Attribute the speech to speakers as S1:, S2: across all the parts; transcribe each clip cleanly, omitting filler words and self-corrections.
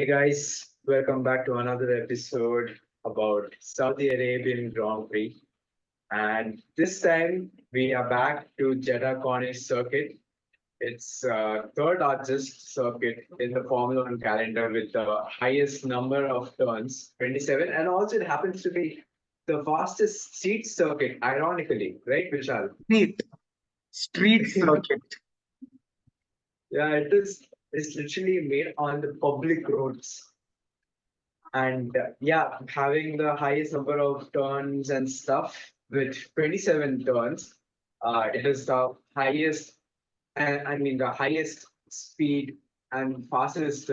S1: Guys, welcome back to another episode about Saudi Arabian Grand Prix. And this time we are back to Jeddah Corniche circuit. It's third largest circuit in the Formula One calendar with the highest number of turns, 27. And also it happens to be the fastest street circuit, ironically, right, Vishal?
S2: Street, street circuit,
S1: Yeah, it is. It's literally made on the public roads. And yeah, having the highest number of turns and stuff with 27 turns, it is the highest, and I mean the highest speed and fastest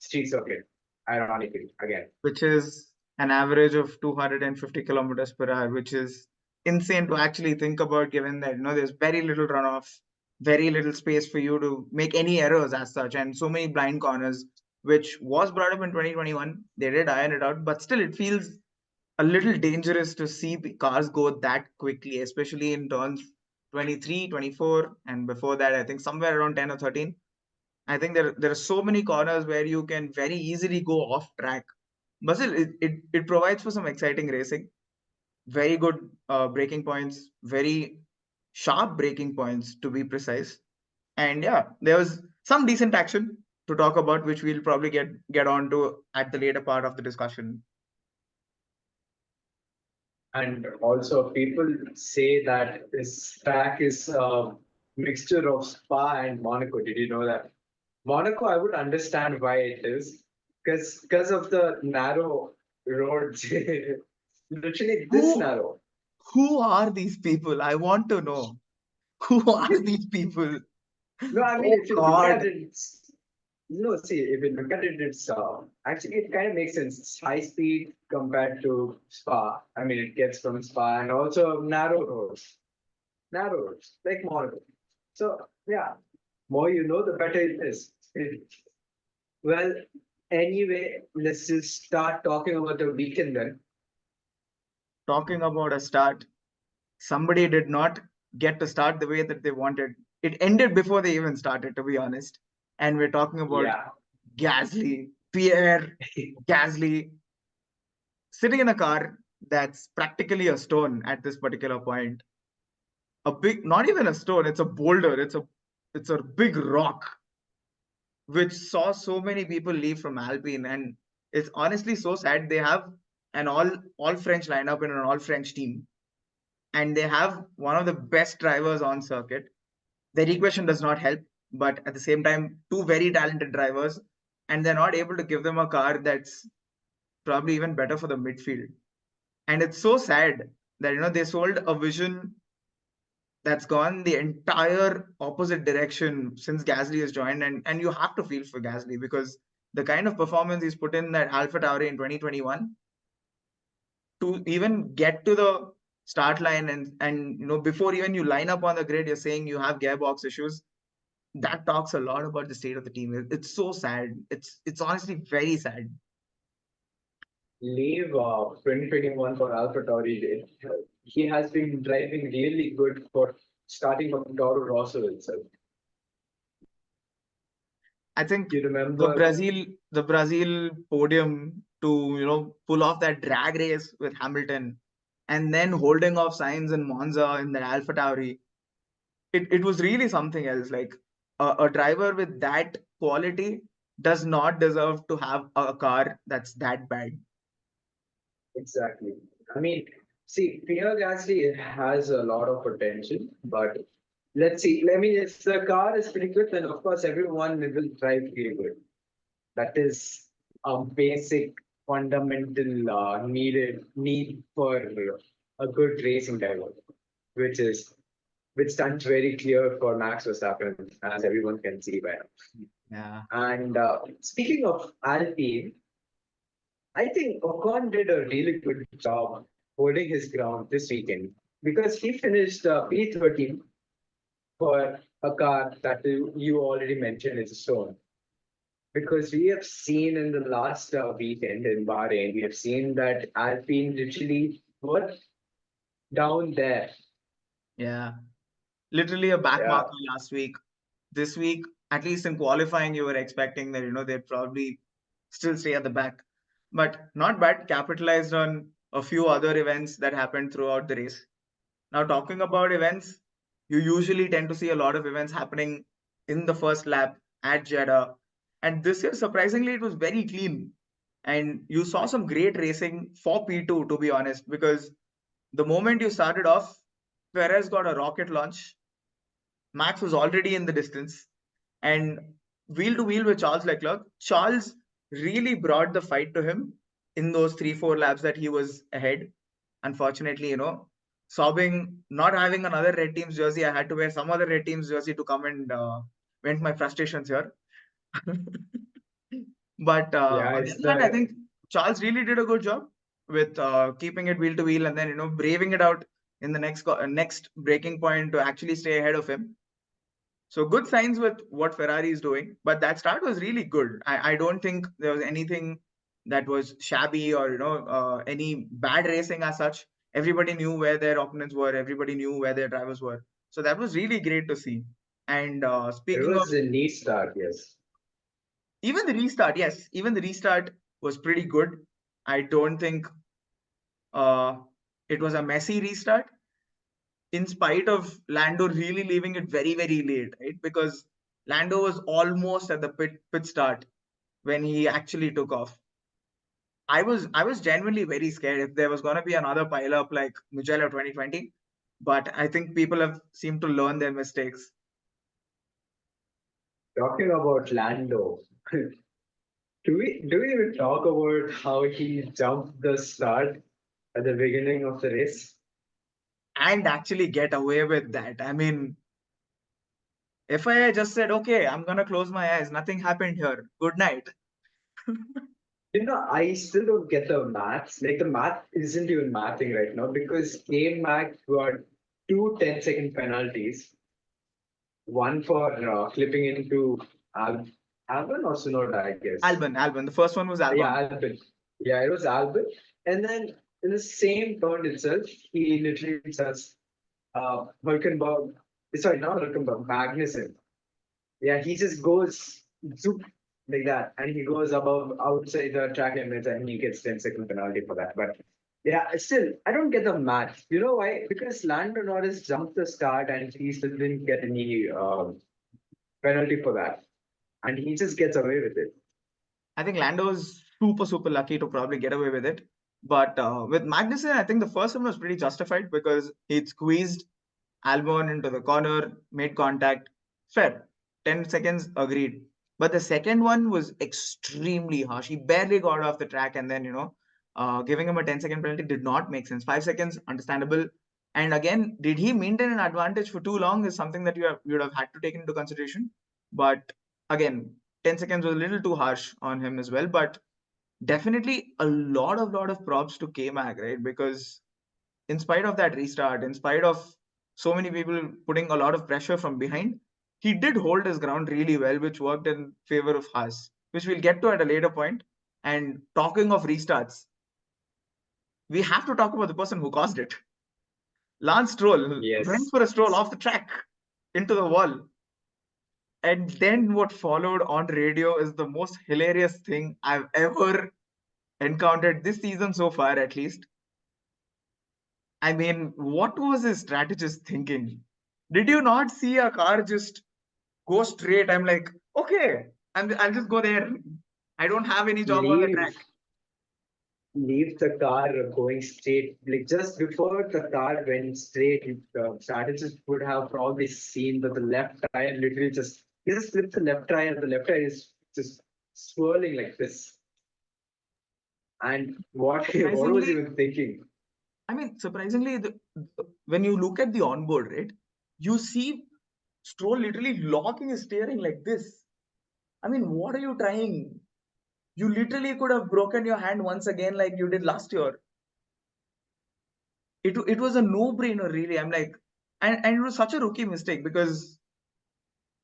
S1: street circuit. Ironically, again.
S2: which is an average of 250 kilometers per hour, which is insane to actually think about, given that there's very little runoff, very little space for you to make any errors as such, and so many blind corners, which was brought up in 2021. They did iron it out, but still, it feels a little dangerous to see cars go that quickly, especially in turns 23, 24, and before that, I think somewhere around 10 or 13. I think there are so many corners where you can very easily go off track. But still, it provides for some exciting racing. Very good braking points, very sharp braking points to be precise. And yeah, there was some decent action to talk about, which we'll probably get on to at the later part of the discussion.
S1: And also, people say that this track is a mixture of Spa and Monaco. Did you know that? Monaco, I would understand why it is, because of the narrow roads, literally this
S2: Who
S1: narrow.
S2: who are these people? I want to know. Who are these people?
S1: No, I mean
S2: Oh
S1: if you look at
S2: God.
S1: it, no. See, if you look at it, it's actually it kind of makes sense. It's high speed compared to Spa. I mean, it gets from Spa and also narrow roads like Monaco. So yeah, more you know, the better it is. Well, anyway, let's just start talking about the weekend then.
S2: Talking about a start, somebody did not get to start the way that they wanted. It ended before they even started, to be honest. And we're talking about
S1: Yeah,
S2: Gasly, Pierre Gasly, sitting in a car that's practically a stone at this particular point. A big, not even a stone, it's a boulder. It's a big rock, which saw so many people leave from Alpine. And it's honestly so sad. They have an all French lineup in an all French team, and they have one of the best drivers on circuit. Their equation does not help, but at the same time, two very talented drivers, and they're not able to give them a car that's probably even better for the midfield. And it's so sad that they sold a vision that's gone the entire opposite direction since Gasly has joined, and you have to feel for Gasly because the kind of performance he's put in that Alpha Tauri in 2021 to even get to the start line and before even you line up on the grid, you're saying you have gearbox issues. That talks a lot about the state of the team. It's so sad. It's honestly very sad.
S1: leave 2021 for AlphaTauri. He has been driving really good for starting from Toro Rosso itself.
S2: I think
S1: You
S2: the
S1: remember?
S2: Brazil podium to pull off that drag race with Hamilton, and then holding off Sainz and Monza in the Alpha Tauri. It was really something else. Like a driver with that quality does not deserve to have a car that's that bad.
S1: Exactly. I mean, see, Pierre Gasly has a lot of potential, but let's see. I mean, if the car is pretty good, then of course everyone will drive really good. That is a basic, fundamental need for a good racing driver, which is which stands very clear for Max Verstappen, as everyone can see by now.
S2: Yeah.
S1: And speaking of Alpine, I think Ocon did a really good job holding his ground this weekend because he finished P13 for a car that you already mentioned is a stone. Because we have seen in the last weekend in Bahrain, we have seen that Alpine literally were down there.
S2: Yeah. Literally a back
S1: Yeah,
S2: marker last week. This week, at least in qualifying, you were expecting that they'd probably still stay at the back. But not bad, capitalized on a few other events that happened throughout the race. Now, talking about events, you usually tend to see a lot of events happening in the first lap at Jeddah. And this year, surprisingly, it was very clean. And you saw some great racing for P2, to be honest, because the moment you started off, Perez got a rocket launch. Max was already in the distance. And wheel to wheel with Charles Leclerc, Charles really brought the fight to him in those 3-4 laps that he was ahead. Unfortunately, sobbing, not having another red team's jersey, I had to wear some other red team's jersey to come and vent my frustrations here. But
S1: Yeah,
S2: on the
S1: it's
S2: other hand, I
S1: the
S2: think Charles really did a good job with keeping it wheel to wheel and then braving it out in the next breaking point to actually stay ahead of him. So good signs with what Ferrari is doing, but that start was really good. I don't think there was anything that was shabby or any bad racing as such. Everybody knew where their opponents were. Everybody knew where their drivers were. So that was really great to see. And
S1: it
S2: speaking of
S1: was a neat start, yes.
S2: even the restart, yes, even the restart was pretty good. I don't think uh, it was a messy restart, in spite of Lando really leaving it very, very late, right? Because Lando was almost at the pit start when he actually took off. I was genuinely very scared if there was gonna be another pile up like Mugello 2020. But I think people have seemed to learn their mistakes.
S1: Talking about Lando, do we even talk about how he jumped the start at the beginning of the race?
S2: And actually get away with that. I mean, if I just said, okay, I'm gonna close my eyes, nothing happened here. Good night.
S1: I still don't get the maths. Like the math isn't even mathing right now because K-Mac got two 10-second penalties. One for clipping into Albon or Tsunoda, I guess.
S2: Albon. The first one was
S1: Yeah,
S2: Albon.
S1: Albon. Yeah, it was Albon. And then in the same turn itself, he literally says, Hulkenberg, sorry, not Hulkenberg, Magnussen. Yeah, he just goes zoop like that, and he goes above outside the track limits, and he gets 10-second penalty for that. But yeah, still, I don't get the math. You know why? Because Lando Norris jumped the start, and he still didn't get any penalty for that, and he just gets away with it.
S2: I think Lando was super, super lucky to probably get away with it. But with Magnussen, I think the first one was pretty justified because he squeezed Albon into the corner, made contact. Fair. 10 seconds, agreed. But the second one was extremely harsh. He barely got off the track, and then, giving him a 10-second penalty did not make sense. 5 seconds, understandable. And again, did he maintain an advantage for too long is something that you would have had to take into consideration. But again, 10 seconds was a little too harsh on him as well. But definitely a lot of props to K-Mag, right? Because in spite of that restart, in spite of so many people putting a lot of pressure from behind, he did hold his ground really well, which worked in favor of Haas, which we'll get to at a later point. And talking of restarts, we have to talk about the person who caused it. Lance Stroll went
S1: Yes.
S2: for a stroll off the track into the wall. And then what followed on radio is the most hilarious thing I've ever encountered this season so far, at least. I mean, what was his strategist thinking? Did you not see a car just go straight? I'm like, okay, I'll just go there. I don't have any job on the track.
S1: Leave leave the car going straight. Like just before the car went straight, the strategist would have probably seen that the left tire literally just he just flipped the left tire. The left tire is just swirling like this. And what was he
S2: Surprisingly,
S1: even thinking?
S2: I mean, surprisingly, when you look at the onboard, right, you see Stroll literally locking his steering like this. I mean, what are you trying? You literally could have broken your hand once again like you did last year. It was a no-brainer, really. I'm like, and it was such a rookie mistake because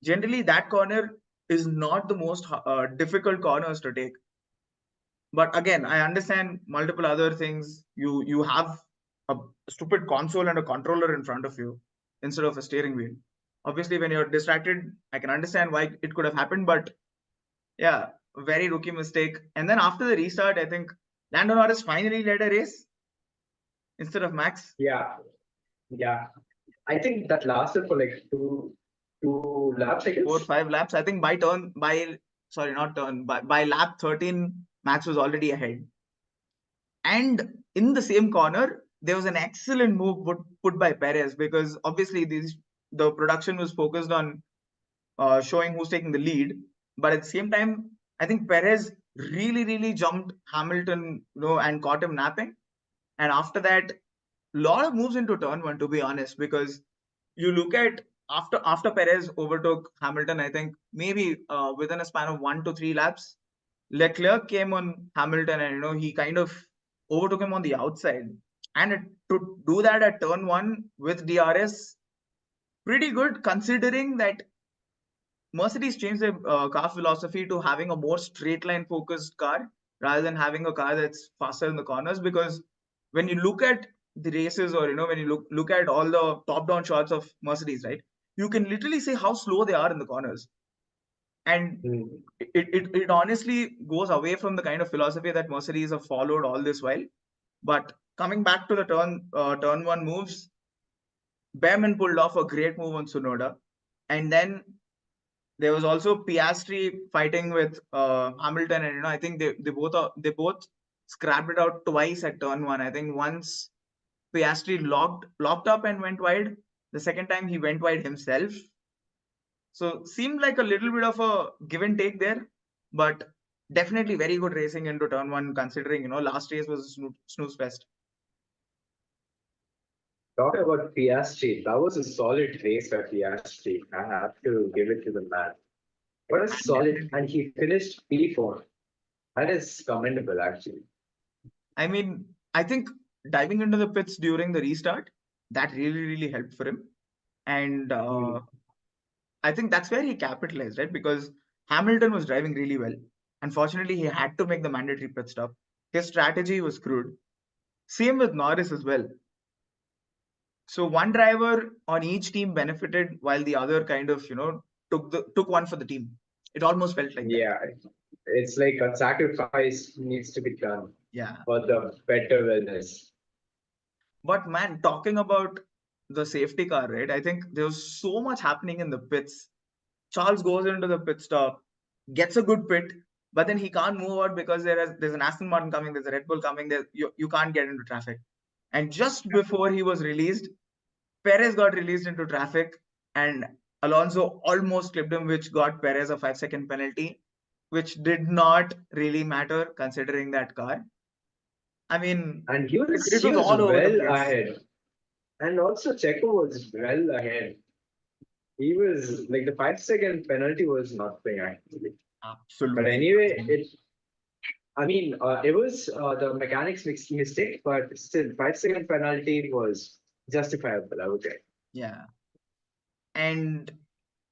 S2: generally that corner is not the most difficult corners to take. But again, I understand multiple other things. You have a stupid console and a controller in front of you instead of a steering wheel. Obviously, when you're distracted, I can understand why it could have happened. But yeah, very rookie mistake. And then after the restart, I think Lando Norris finally led a race instead of Max.
S1: Yeah, yeah. I think that lasted for like two laps, I
S2: 4
S1: guess.
S2: 5 laps. I think by lap 13, Max was already ahead. And in the same corner, there was an excellent move put by Perez, because obviously the production was focused on showing who's taking the lead. But at the same time, I think Perez really jumped Hamilton, and caught him napping. And after that, a lot of moves into turn one, to be honest, because you look at after Perez overtook Hamilton, I think maybe within a span of 1 to 3 laps, Leclerc came on Hamilton, and he kind of overtook him on the outside. And to do that at turn one with DRS, pretty good, considering that Mercedes changed their car philosophy to having a more straight line focused car rather than having a car that's faster in the corners. Because when you look at the races, or when you look at all the top down shots of Mercedes, right, you can literally see how slow they are in the corners. And it honestly goes away from the kind of philosophy that Mercedes have followed all this while. But coming back to the turn one moves, Bearman pulled off a great move on Tsunoda. And then there was also Piastri fighting with Hamilton, and I think they both scrapped it out twice at turn one. I think once Piastri locked up and went wide. The second time he went wide himself. So seemed like a little bit of a give and take there, but definitely very good racing into turn one, considering last race was a snooze fest.
S1: Talk about Piastri. That was a solid race by Piastri. I have to give it to the man. What a solid, and he finished P4. That is commendable, actually.
S2: I mean, I think diving into the pits during the restart, that really helped for him. And I think that's where he capitalized, right? Because Hamilton was driving really well. Unfortunately, he had to make the mandatory pit stop. His strategy was screwed. Same with Norris as well. So one driver on each team benefited, while the other kind of, took one for the team. It almost felt like that.
S1: Yeah, it's like a sacrifice needs to be done
S2: Yeah.
S1: for the better wellness.
S2: But man, talking about the safety car, right? I think there was so much happening in the pits. Charles goes into the pit stop, gets a good pit, but then he can't move out because there's an Aston Martin coming, there's a Red Bull coming, you can't get into traffic. And just before he was released, Perez got released into traffic, and Alonso almost clipped him, which got Perez a 5-second penalty, which did not really matter considering that car. I mean,
S1: and he was
S2: all over the
S1: well
S2: place.
S1: ahead. And also Checo was well ahead. He was like the 5-second penalty was nothing actually.
S2: Absolutely.
S1: But anyway, it was the mechanics mistake, but still 5-second penalty was justifiable, I would say.
S2: Yeah. And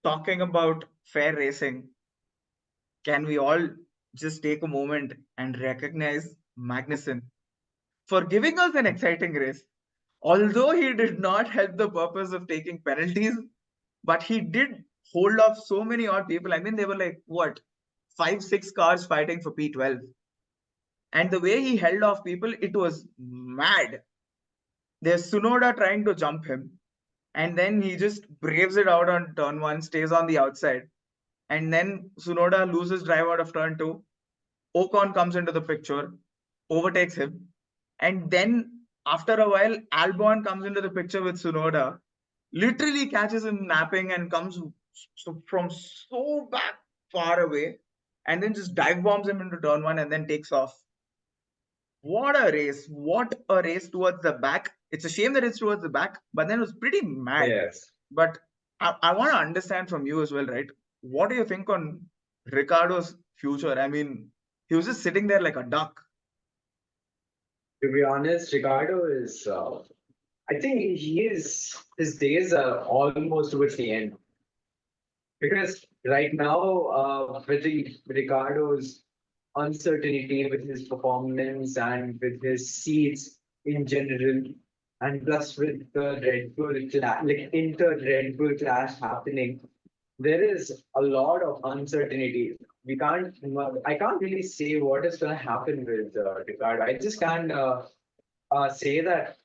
S2: talking about fair racing, can we all just take a moment and recognize Magnussen for giving us an exciting race? Although he did not help the purpose of taking penalties, but he did hold off so many odd people. I mean, they were like, what, 5-6 cars fighting for P12. And the way he held off people, it was mad. There's Tsunoda trying to jump him, and then he just braves it out on turn one, stays on the outside. And then Tsunoda loses drive out of turn two. Ocon comes into the picture, overtakes him. And then after a while, Albon comes into the picture with Tsunoda, literally catches him napping and comes from so back far away, and then just dive bombs him into turn one and then takes off. What a race. What a race towards the back. It's a shame that it's towards the back, but then it was pretty mad.
S1: Yes.
S2: But I want to understand from you as well, right? What do you think on Ricardo's future? I mean, he was just sitting there like a duck.
S1: To be honest, Ricardo is. I think his days are almost towards the end. Because right now, with Ricardo's uncertainty with his performance and with his seats in general, and plus with the Red Bull like inter Red Bull clash happening, there is a lot of uncertainty. I can't really say what is going to happen with Ricard. I just can't say that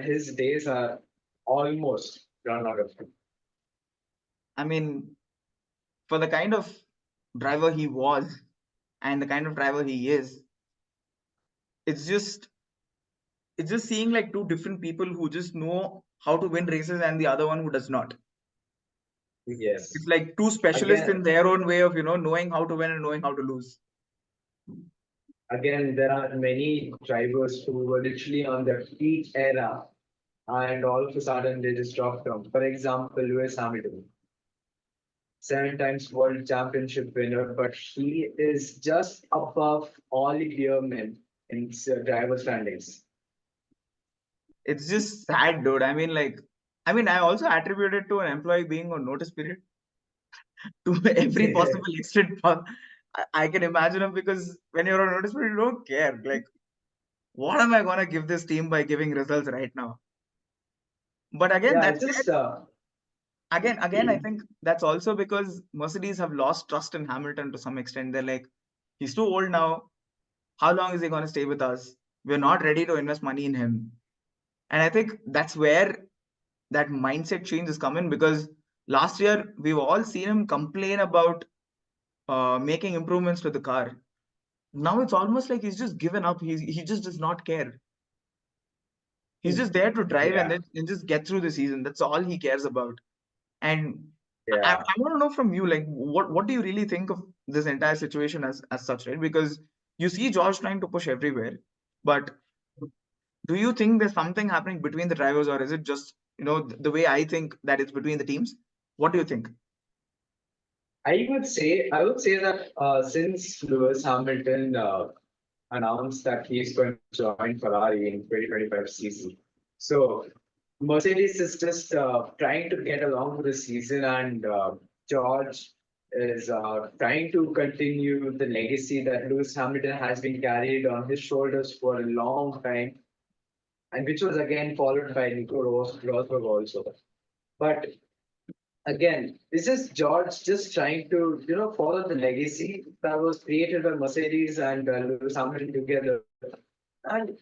S1: his days are almost run out of him.
S2: I mean, for the kind of driver he was and the kind of driver he is, it's just seeing like two different people who just know how to win races and the other one who does not.
S1: Yes.
S2: It's like two specialists in their own way of knowing how to win and knowing how to lose.
S1: Again, there are many drivers who were literally on their peak era, and all of a sudden they just dropped down. For example, Lewis Hamilton, 7 times world championship winner, but he is just above Ollie Bearman in driver standings.
S2: It's just sad, dude. I mean, I also attribute it to an employee being on notice period to every possible extent. I can imagine him, because when you're on notice period, you don't care. Like, what am I gonna give this team by giving results right now? But again,
S1: Yeah,
S2: that's
S1: just
S2: again, I think that's also because Mercedes have lost trust in Hamilton to some extent. They're like, he's too old now. How long is he gonna stay with us? We're not ready to invest money in him. And I think that's where that mindset change is coming, because last year we've all seen him complain about making improvements to the car. Now it's almost like he's just given up. He just does not care. He's just there to drive
S1: yeah,
S2: and just get through the season. That's all he cares about. And I
S1: yeah.
S2: want to know from you, like, what do you really think of this entire situation as such, right? Because you see George trying to push everywhere, but do you think there's something happening between the drivers, or is it just the way I think that it's between the teams? What do you think?
S1: I would say that since Lewis Hamilton announced that he's going to join Ferrari in 2025 season, so Mercedes is just trying to get along with the season, and George is trying to continue the legacy that Lewis Hamilton has been carried on his shoulders for a long time, and which was again followed by Nico Rosberg also. But again, this is George just trying to, follow the legacy that was created by Mercedes and Lewis Hamilton together. And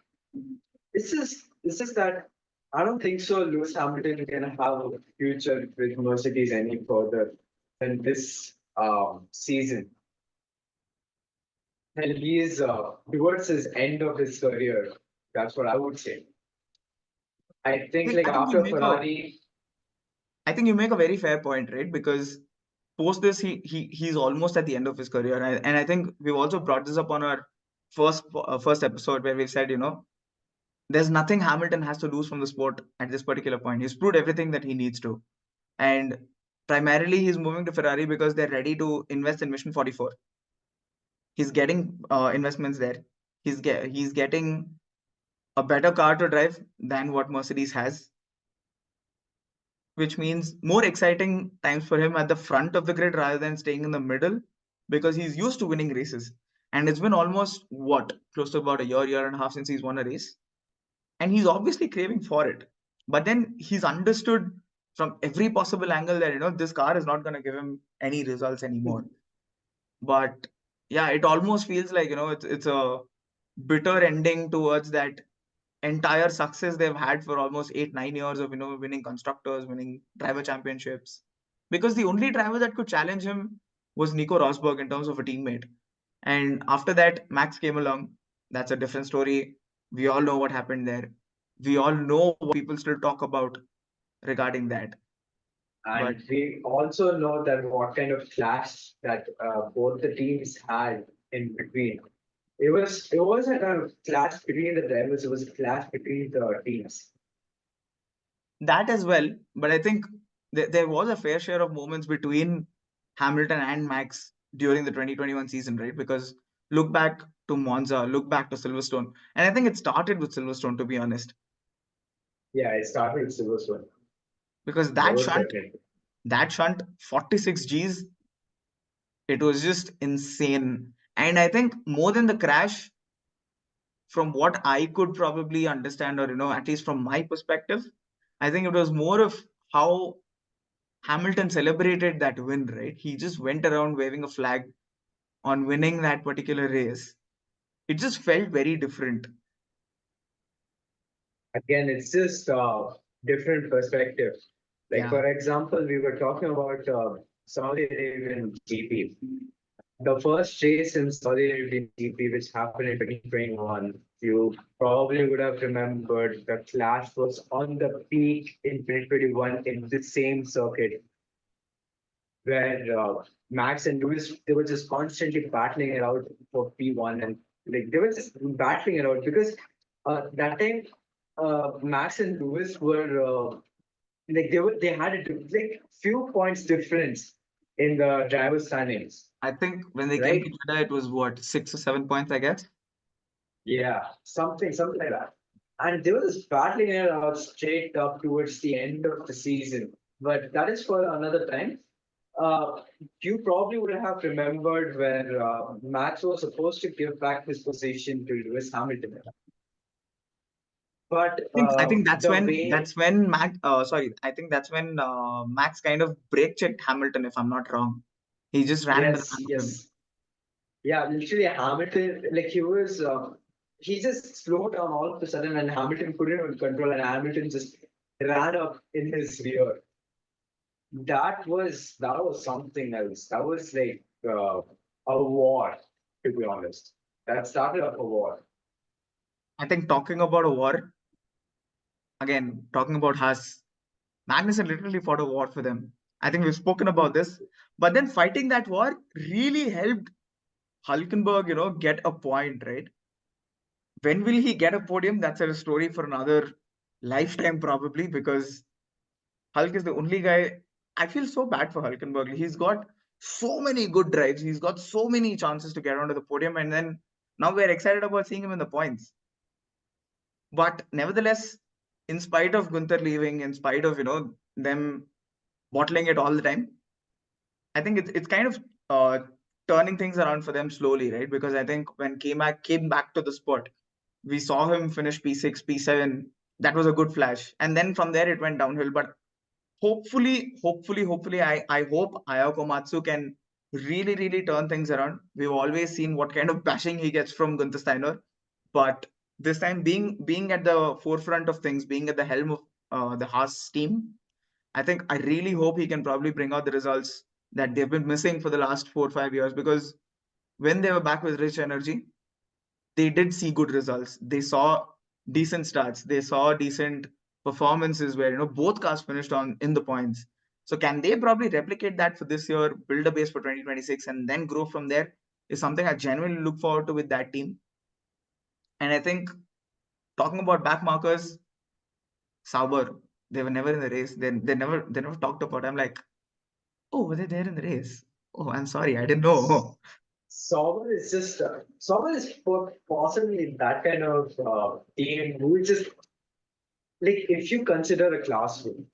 S1: this is that I don't think so. Lewis Hamilton can have a future with Mercedes any further than this season. And he is towards his end of his career. That's what I would say. I think like
S2: I think you
S1: after
S2: make a
S1: Ferrari,
S2: I think you make a very fair point, right? Because post this, he's almost at the end of his career, and I think we've also brought this up on our first episode, where we've said, there's nothing Hamilton has to lose from the sport at this particular point. He's proved everything that he needs to, and primarily he's moving to Ferrari because they're ready to invest in Mission 44. He's getting investments there. He's getting a better car to drive than what Mercedes has, which means more exciting times for him at the front of the grid rather than staying in the middle, because he's used to winning races. And it's been almost close to about a year and a half since he's won a race. And he's obviously craving for it. But then he's understood from every possible angle that, this car is not going to give him any results anymore. But yeah, it almost feels like, it's a bitter ending towards that entire success they've had for almost 8-9 years of winning constructors, winning driver championships, because the only driver that could challenge him was Nico Rosberg in terms of a teammate. And after that, Max came along. That's a different story. We all know what happened there. We all know what people still talk about regarding that. But
S1: and we also know that what kind of clash that both the teams had in between. It wasn't a clash between the drivers, it was a clash between the teams.
S2: that as well. But I think there was a fair share of moments between Hamilton and Max during the 2021 season, right? Because look back to Monza, look back to Silverstone. And I think it started with Silverstone, to be honest,
S1: Yeah, it started with Silverstone.
S2: because
S1: Most definitely.
S2: that shunt, 46 Gs, it was just insane. And I think more than the crash, from what I could probably understand, or, at least from my perspective, I think it was more of how Hamilton celebrated that win, right? He just went around waving a flag. on winning that particular race, it just felt very different.
S1: Again, it's just different perspective. Like,
S2: Yeah.
S1: for example, we were talking about Saudi Arabian GP. The first race in Saudi Arabian GP, which happened in 2021, you probably would have remembered the clash was on the peak in 2021 in the same circuit where Max and Lewis, they were just constantly battling it out for P1, and like they were just battling it out because that time Max and Lewis were like they had a like few points difference in the driver standings,
S2: I think when they came
S1: right?
S2: together, it was what, 6 or 7 points, I guess.
S1: Yeah, something like that. And they were just battling it out straight up towards the end of the season. But that is for another time. Uh, you probably would have remembered where Max was supposed to give back his position to Lewis Hamilton. But
S2: I think that's
S1: the
S2: when
S1: way,
S2: I think that's when Max kind of brake checked Hamilton, if I'm not wrong. He just ran into the
S1: yes,
S2: back of him.
S1: yes. Yeah, literally Hamilton, like he just slowed down all of a sudden and Hamilton couldn't even control and Hamilton just ran up in his rear. That was something else. That was like a war, to be honest. That started up a war.
S2: I think talking about a war, again, talking about Haas, Magnussen literally fought a war for them. I think we've spoken about this, but then fighting that war really helped Hulkenberg, get a point, right? When will he get a podium? That's a story for another lifetime, probably, because Hulk is the only guy. I feel so bad for Hulkenberg. He's got so many good drives. He's got so many chances to get onto the podium, and then now we're excited about seeing him in the points. But nevertheless, in spite of Gunther leaving, in spite of them bottling it all the time, I think it's kind of turning things around for them slowly, right? Because I think when came back to the sport, we saw him finish P6, P7. That was a good flash, and then from there it went downhill. But hopefully, I hope Ayako Matsu can really turn things around. We've always seen what kind of bashing he gets from Gunther Steiner, but this time being at the forefront of things, being at the helm of the Haas team, I think I really hope he can probably bring out the results that they've been missing for the last 4 or 5 years. Because when they were back with Rich Energy, they did see good results. They saw decent starts. They saw decent performances where both cars finished on in the points. So can they probably replicate that for this year, build a base for 2026, and then grow from there? Is something I genuinely look forward to with that team. And I think talking about back markers, Sauber, they were never in the race. They never talked about. I'm like, oh, were they there in the race? Oh, I'm sorry, I didn't know.
S1: Sauber is possibly that kind of team who is just like if you consider a classroom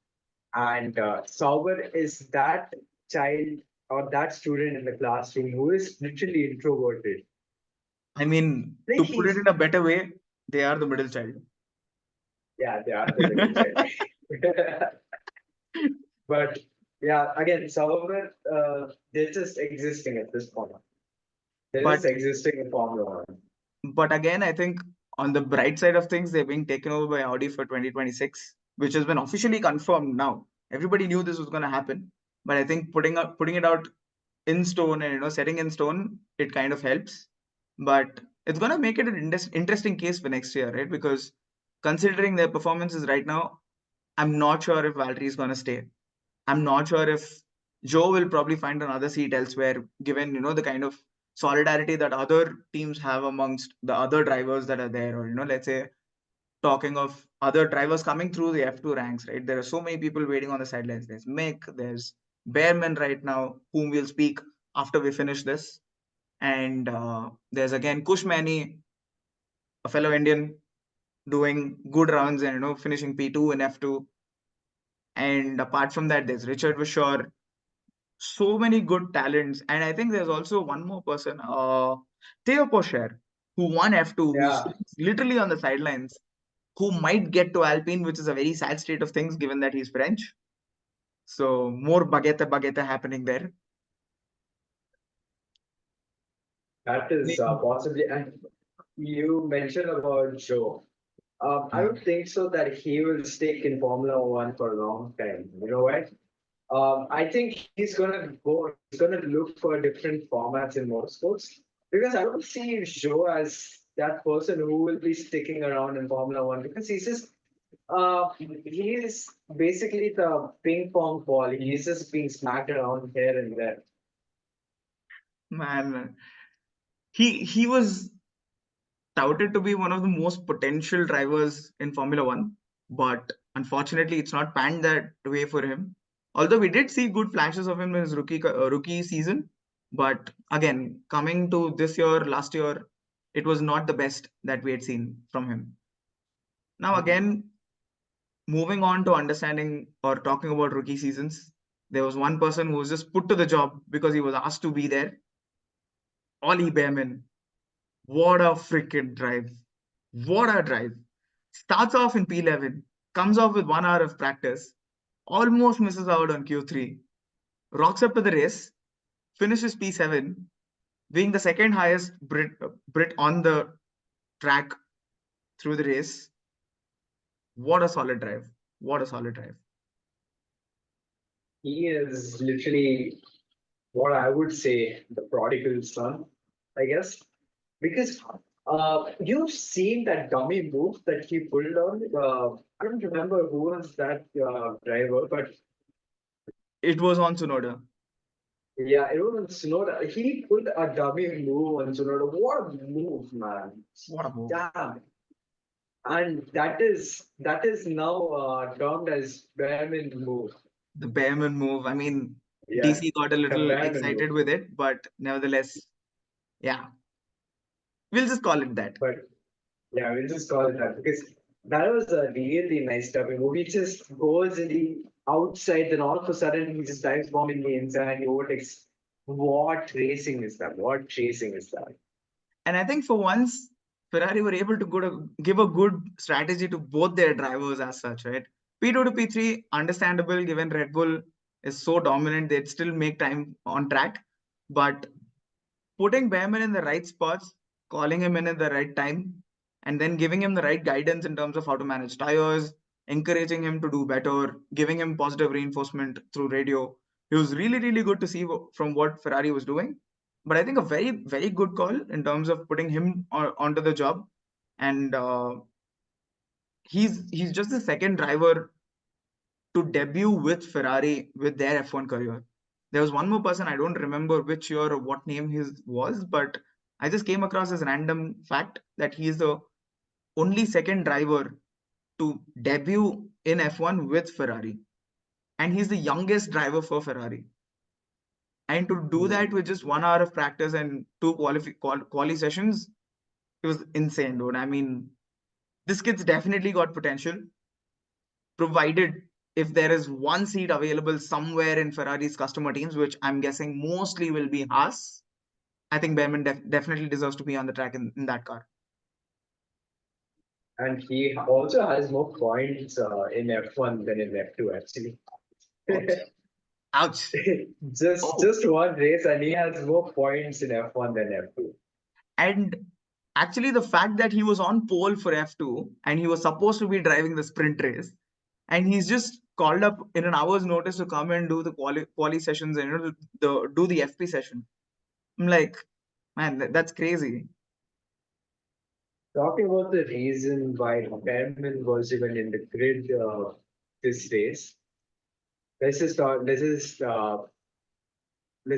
S1: and Sauber is that child or that student in the classroom who is literally introverted.
S2: I mean,
S1: Like
S2: to put it
S1: he's
S2: in a better way, they are the middle child.
S1: yeah, they are the middle child. But yeah, again, Sauber, they're just existing at this point. They're just
S2: But
S1: existing in Formula One.
S2: but again, I think on the bright side of things, they're being taken over by Audi for 2026, which has been officially confirmed now. Everybody knew this was going to happen, but I think putting it out in stone and setting in stone, it kind of helps. But it's going to make it an interesting case for next year, right? Because considering their performances right now, I'm not sure if Valtteri is going to stay. I'm not sure if Joe will probably find another seat elsewhere, given the kind of solidarity that other teams have amongst the other drivers that are there, or let's say talking of other drivers coming through the F2 ranks, right? There are so many people waiting on the sidelines. There's Mick, there's Bearman right now, whom we'll speak after we finish this, and there's again Kushmani, a fellow Indian, doing good runs and finishing P2 and F2. And apart from that, there's Richard Vishore, so many good talents. And I think there's also one more person, Theo Pocher, who won F2, who's
S1: Yeah,
S2: literally on the sidelines, who might get to Alpine, which is a very sad state of things given that he's French. So more baguette happening there.
S1: That is possibly. And you mentioned about Joe. I
S2: Yeah.
S1: don't think so that he will stick in Formula One for a long time. You know what? I think he's gonna go. He's gonna look for different formats in motorsports because I don't see Joe as that person who will be sticking around in Formula One because he's just he is basically the ping pong ball. He's just being smacked around here and there.
S2: Man, he was touted to be one of the most potential drivers in Formula One, but unfortunately, it's not panned that way for him. Although we did see good flashes of him in his rookie season, but again, coming to this year, last year, it was not the best that we had seen from him. Now, again, moving on to understanding or talking about rookie seasons, there was one person who was just put to the job because he was asked to be there. Ollie Bearman. What a freaking drive! What a drive! Starts off in P11, comes off with 1 hour of practice, almost misses out on Q3, rocks up to the race, finishes P7, being the second highest Brit on the track through the race. What a solid drive! What a solid drive!
S1: He is literally what I would say the prodigal son, I guess, because you've seen that dummy move that he pulled on. I don't remember who was that driver, but
S2: It was on Tsunoda.
S1: yeah, it was on Tsunoda. He pulled a dummy move on Tsunoda. What a move, man!
S2: What a move!
S1: Damn. And that is now termed as Bearman move.
S2: The Bearman move. I mean,
S1: Yeah,
S2: DC got a
S1: the
S2: little
S1: Bearman move.
S2: excited with it, but nevertheless, yeah, we'll just call it that.
S1: But yeah, we'll just call it that because that was a really nice dubbing movie. He just goes in the outside, then all of a sudden he just dives bomb in the inside and he overtakes. What racing is that? What chasing is that?
S2: And I think for once, Ferrari were able to give a good strategy to both their drivers as such, right? P2 to P3, understandable given Red Bull is so dominant, they'd still make time on track. But putting Behrman in the right spots, calling him in at the right time, and then giving him the right guidance in terms of how to manage tires, encouraging him to do better, giving him positive reinforcement through radio. It was really, really good to see from what Ferrari was doing. But I think a very, very good call in terms of putting him onto the job. And he's just the second driver to debut with Ferrari with their F1 career. There was one more person, I don't remember which year or what name his was, but I just came across this random fact that he is the only second driver to debut in F1 with Ferrari. And he's the youngest driver for Ferrari. And to do that with just 1 hour of practice and two quali sessions, it was insane, dude. I mean, this kid's definitely got potential, provided if there is one seat available somewhere in Ferrari's customer teams, which I'm guessing mostly will be Haas. I think Behrman definitely deserves to be on the track in that car.
S1: And he also has more points in F1 than in F2, actually.
S2: Ouch. Ouch.
S1: just one race, and he has more points in F1 than F2.
S2: And actually, the fact that he was on pole for F2 and he was supposed to be driving the sprint race, and he's just called up in an hour's notice to come and do the quali sessions and do the FP session. I'm like, man, that's crazy.
S1: Talking about the reason why Bearman was even in the grid this race, let's just talk, let's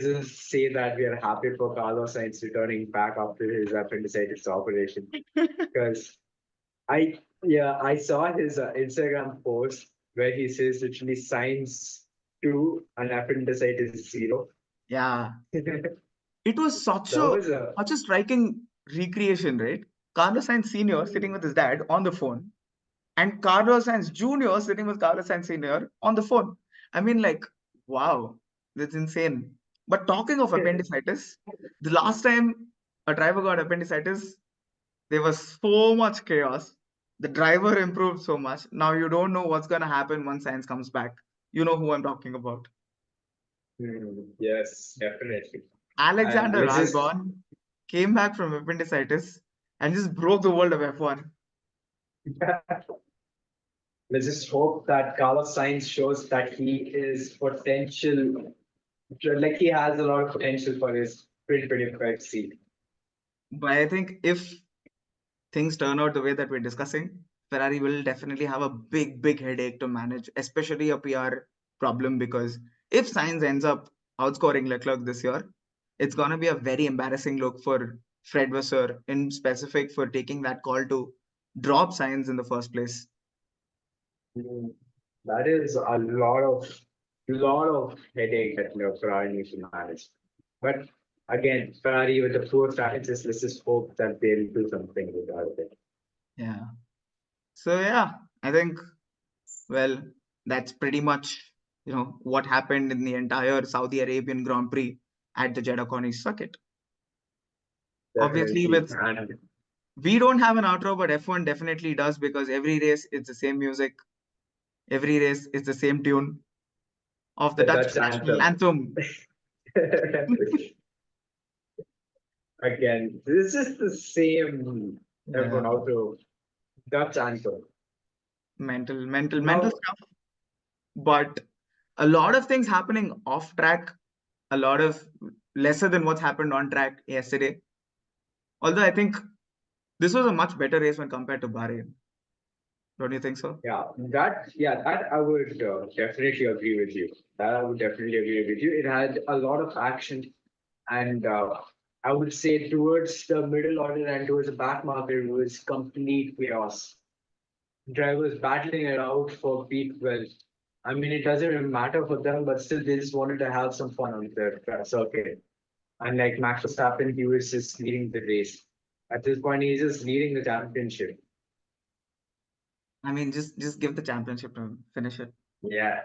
S1: just say that we are happy for Carlos Sainz returning back after his appendicitis operation. Because I saw his Instagram post where he says literally Sainz 2 and appendicitis 0.
S2: Yeah. It was such
S1: That
S2: a
S1: was a
S2: such a striking recreation, right? Carlos Sainz Sr. sitting with his dad on the phone, and Carlos Sainz Jr. sitting with Carlos Sainz Sr. on the phone. I mean, like, wow, that's insane. But talking of appendicitis, the last time a driver got appendicitis, there was so much chaos. The driver improved so much. Now you don't know what's gonna happen once Sainz comes back. You know who I'm talking about.
S1: yes, definitely. And
S2: Alexander
S1: let's just
S2: Albon. came back from appendicitis and just broke the world of F1.
S1: Let's just hope that Carlos Sainz shows that he is potential, like he has a lot of potential for his 2025 seat.
S2: But I think if things turn out the way that we're discussing, Ferrari will definitely have a big headache to manage, especially a PR problem, because if Sainz ends up outscoring Leclerc this year, it's going to be a very embarrassing look for Fred Vasseur in specific for taking that call to drop Sainz in the first place.
S1: That is a lot of headache that Ferrari needs to manage. But again, Ferrari with the poor strategists, let's just hope that they'll do something with it.
S2: Yeah. So yeah, I think, well, that's pretty much what happened in the entire Saudi Arabian Grand Prix at the Jeddah Corniche circuit. Obviously, we don't have an outro, but F1 definitely does, because every race it's the same music, every race it's the same tune of the Dutch national anthem.
S1: Again, this is the same F1 outro, Dutch anthem.
S2: Mental stuff. But a lot of things happening off track, a lot of lesser than what's happened on track yesterday. Although I think this was a much better race when compared to Bahrain. Don't you think so?
S1: Yeah, that I would definitely agree with you. That I would definitely agree with you. It had a lot of action, and I would say towards the middle order and towards the back market, it was complete chaos. Drivers battling it out for P12. I mean, it doesn't even matter for them, but still, they just wanted to have some fun on their circuit. And like Max Verstappen, he was just leading the race. At this point, he's just leading the championship.
S2: I mean, just give the championship to him, finish it.
S1: Yeah.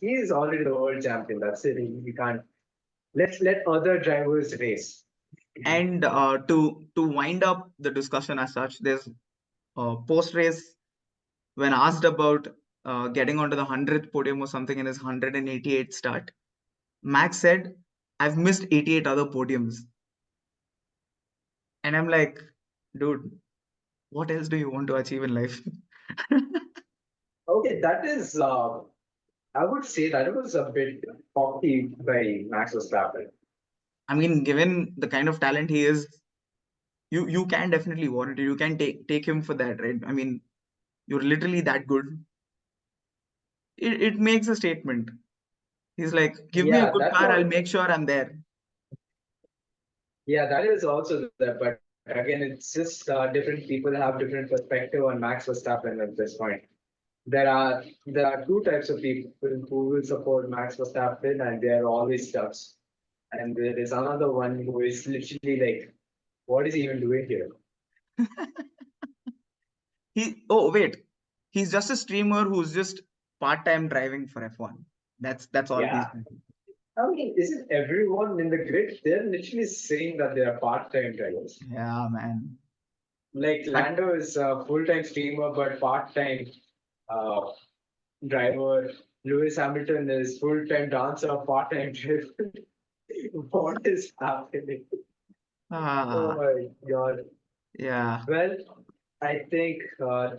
S1: He's already the world champion. That's it. He can't. Let's let other drivers race.
S2: And to wind up the discussion as such, there's post race when asked about getting onto the 100th podium or something in his 188th start, Max said, "I've missed 88 other podiums." And I'm like, dude, what else do you want to achieve in life?
S1: Okay, that is. I would say that it was a bit cocky by Max Verstappen.
S2: I mean, given the kind of talent he is, you can definitely warrant it. You can take him for that, right? I mean, you're literally that good. It makes a statement. He's like, give me a good car, I'll make sure I'm there.
S1: Yeah, that is also there, but again, it's just different people have different perspective on Max Verstappen at this point. There are two types of people who will support Max Verstappen, and they are always stuck. And there is another one who is literally like, what is he even doing here?
S2: Wait, he's just a streamer who's just part-time driving for F1. That's all he's doing.
S1: I mean, isn't everyone in the grid? They're literally saying that they are part-time drivers.
S2: Yeah, man.
S1: Like Lando is a full-time streamer, but part-time driver. Lewis Hamilton is full-time dancer, part-time driver. What is happening? Oh my God.
S2: Yeah.
S1: Well, I think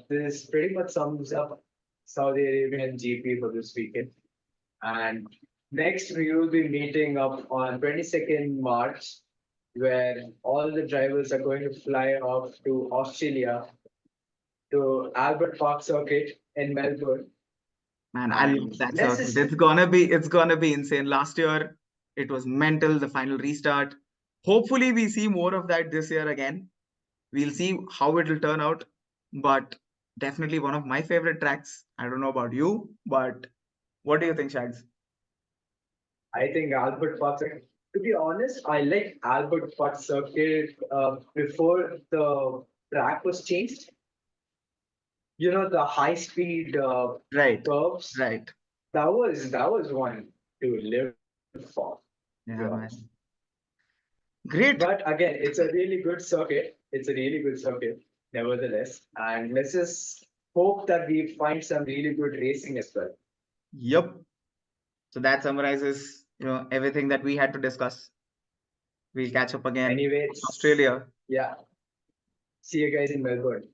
S1: this pretty much sums up Saudi Arabian GP for this weekend. And next, we will be meeting up on 22nd March, where all the drivers are going to fly off to Australia, to Albert Park Circuit in Melbourne.
S2: Man, I love that circuit. It's gonna be insane. Last year, it was mental, the final restart. Hopefully, we see more of that this year again. We'll see how it will turn out. But definitely one of my favorite tracks. I don't know about you, but what do you think, Shags?
S1: I think Albert Park Circuit. To be honest, I like Albert Park Circuit before the track was changed. You know, the high speed curves.
S2: Right.
S1: That was one to live for.
S2: Yeah, man. Great.
S1: But again, it's a really good circuit. It's a really good circuit, nevertheless. And let's just hope that we find some really good racing as well.
S2: Yep. So that summarizes, everything that we had to discuss. We'll catch up again in
S1: Anyway,
S2: Australia.
S1: yeah. See you guys in Melbourne.